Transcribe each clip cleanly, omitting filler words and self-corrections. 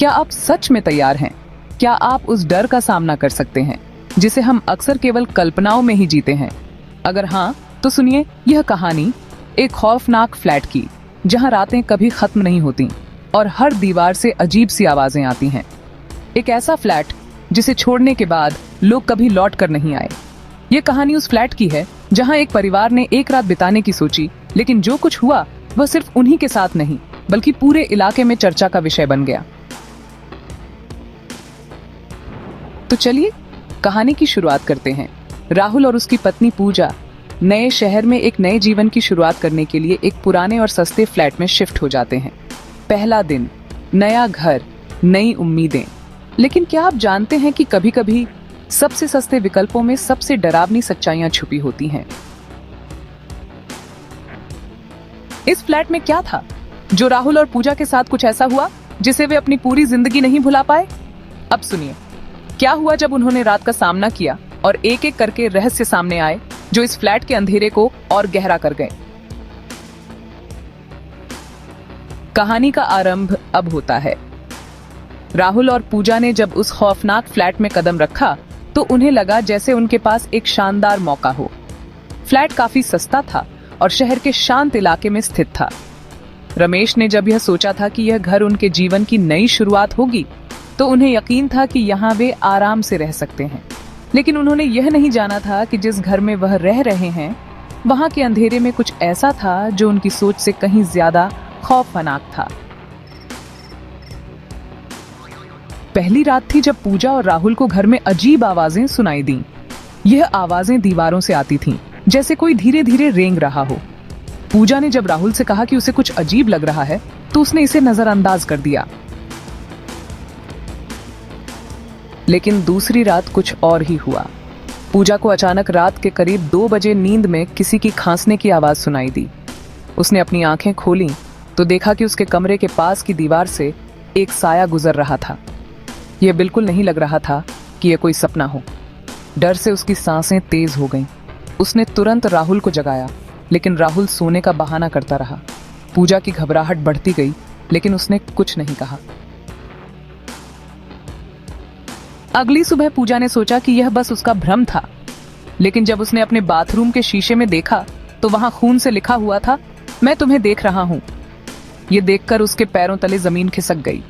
क्या आप सच में तैयार हैं? क्या आप उस डर का सामना कर सकते हैं जिसे हम अक्सर केवल कल्पनाओं में ही जीते हैं? अगर हाँ, तो सुनिए यह कहानी एक खौफनाक फ्लैट की, जहां रातें कभी खत्म नहीं होती और हर दीवार से अजीब सी आवाजें आती हैं। एक ऐसा फ्लैट जिसे छोड़ने के बाद लोग कभी लौट कर नहीं आए। ये कहानी उस फ्लैट की है जहां एक परिवार ने एक रात बिताने की सोची, लेकिन जो कुछ हुआ वह सिर्फ उन्हीं के साथ नहीं बल्कि पूरे इलाके में चर्चा का विषय बन गया। तो चलिए कहानी की शुरुआत करते हैं। राहुल और उसकी पत्नी पूजा नए शहर में एक नए जीवन की शुरुआत करने के लिए एक पुराने और सस्ते फ्लैट में शिफ्ट हो जाते हैं। पहला दिन, नया घर, नई उम्मीदें। लेकिन क्या आप जानते हैं कि कभी-कभी सबसे सस्ते विकल्पों में सबसे डरावनी सच्चाइयां छुपी होती हैं? इस फ्लैट में क्या था जो राहुल और पूजा के साथ कुछ ऐसा हुआ जिसे वे अपनी पूरी जिंदगी नहीं भुला पाए? अब सुनिए क्या हुआ जब उन्होंने रात का सामना किया और एक एक करके रहस्य सामने आए जो इस फ्लैट के अंधेरे को और गहरा कर गए। कहानी का आरंभ अब होता है। राहुल और पूजा ने जब उस खौफनाक फ्लैट में कदम रखा तो उन्हें लगा जैसे उनके पास एक शानदार मौका हो। फ्लैट काफी सस्ता था और शहर के शांत इलाके में स्थित था। रमेश ने जब यह सोचा था कि यह घर उनके जीवन की नई शुरुआत होगी तो उन्हें यकीन था कि यहाँ वे आराम से रह सकते हैं। लेकिन उन्होंने यह नहीं जाना था कि जिस घर में वह रह रहे हैं वहां के अंधेरे में कुछ ऐसा था जो उनकी सोच से कहीं ज्यादा खौफनाक था। पहली रात थी जब पूजा और राहुल को घर में अजीब आवाजें सुनाई दी। यह आवाजें दीवारों से आती थीं, जैसे कोई धीरे धीरे रेंग रहा हो। पूजा ने जब राहुल से कहा कि उसे कुछ अजीब लग रहा है तो उसने इसे नजरअंदाज कर दिया। लेकिन दूसरी रात कुछ और ही हुआ। पूजा को अचानक रात के करीब 2 बजे नींद में किसी की खांसने की आवाज सुनाई दी। उसने अपनी आंखें खोलीं तो देखा कि उसके कमरे के पास की दीवार से एक साया गुजर रहा था। यह बिल्कुल नहीं लग रहा था कि यह कोई सपना हो। डर से उसकी सांसें तेज हो गईं। उसने तुरंत राहुल को जगाया, लेकिन राहुल सोने का बहाना करता रहा। पूजा की घबराहट बढ़ती गई, लेकिन उसने कुछ नहीं कहा। अगली सुबह पूजा ने सोचा कि यह बस उसका भ्रम था, लेकिन जब उसने अपने बाथरूम के शीशे में देखा तो वहां खून से लिखा हुआ था, मैं तुम्हें देख रहा हूं। यह देखकर उसके पैरों तले जमीन खिसक गई।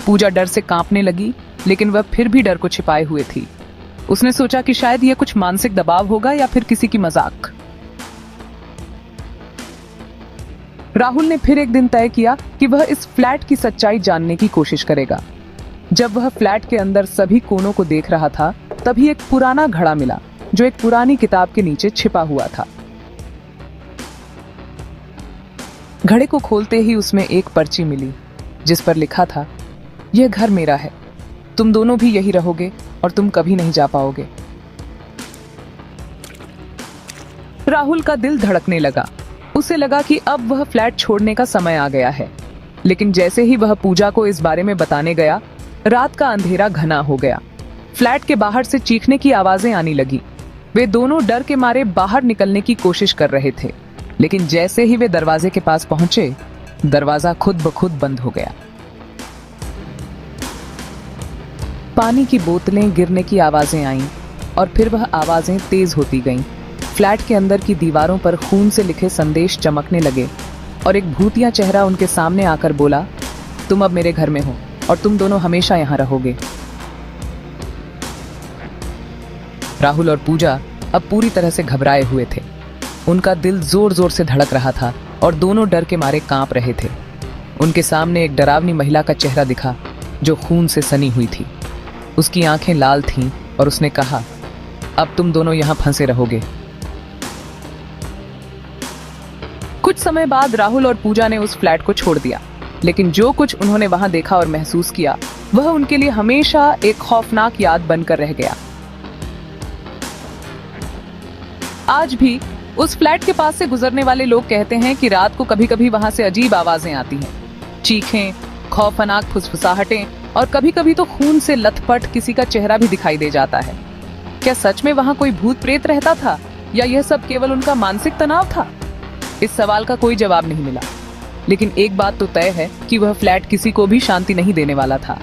पूजा डर से कांपने लगी, लेकिन वह फिर भी डर को छिपाए हुए थी। उसने सोचा कि शायद यह कुछ मानसिक दबाव होगा या फिर किसी की मजाक। राहुल ने फिर एक दिन तय किया कि वह इस फ्लैट की सच्चाई जानने की कोशिश करेगा। जब वह फ्लैट के अंदर सभी कोनों को देख रहा था, तभी एक पुराना घड़ा मिला जो एक पुरानी किताब के नीचे छिपा हुआ था। घड़े को खोलते ही उसमें एक पर्ची मिली जिस पर लिखा था, यह घर मेरा है, तुम दोनों भी यही रहोगे और तुम कभी नहीं जा पाओगे। राहुल का दिल धड़कने लगा। उसे लगा कि अब वह फ्लैट छोड़ने का समय आ गया है। लेकिन जैसे ही वह पूजा को इस बारे में बताने गया, रात का अंधेरा घना हो गया। फ्लैट के बाहर से चीखने की आवाजें आने लगी। वे दोनों डर के मारे बाहर निकलने की कोशिश कर रहे थे, लेकिन जैसे ही वे दरवाजे के पास पहुंचे, दरवाजा खुद ब खुद बंद हो गया। पानी की बोतलें गिरने की आवाजें आईं और फिर वह आवाजें तेज होती गईं। फ्लैट के अंदर की दीवारों पर खून से लिखे संदेश चमकने लगे और एक भूतिया चेहरा उनके सामने आकर बोला, तुम अब मेरे घर में हो और तुम दोनों हमेशा यहां रहोगे। राहुल और पूजा अब पूरी तरह से घबराए हुए थे। उनका दिल जोर जोर से धड़क रहा था और दोनों डर के मारे कांप रहे थे। उनके सामने एक डरावनी महिला का चेहरा दिखा जो खून से सनी हुई थी। उसकी आंखें लाल थीं और उसने कहा, अब तुम दोनों यहां फंसे रहोगे। कुछ समय बाद राहुल और पूजा ने उस फ्लैट को छोड़ दिया, लेकिन जो कुछ उन्होंने वहां देखा और महसूस किया वह उनके लिए हमेशा एक खौफनाक याद बनकर रह गया। आज भी उस फ्लैट के पास से गुजरने वाले लोग कहते हैं कि रात को कभी-कभी वहां से अजीब आवाजें आती हैं, चीखें, खौफनाक फुसफुसाहटें और कभी-कभी तो खून से लथपथ किसी का चेहरा भी दिखाई दे जाता है। क्या सच में वहां कोई भूत प्रेत रहता था या यह सब केवल उनका मानसिक तनाव था? इस सवाल का कोई जवाब नहीं मिला। लेकिन एक बात तो तय है कि वह फ्लैट किसी को भी शांति नहीं देने वाला था।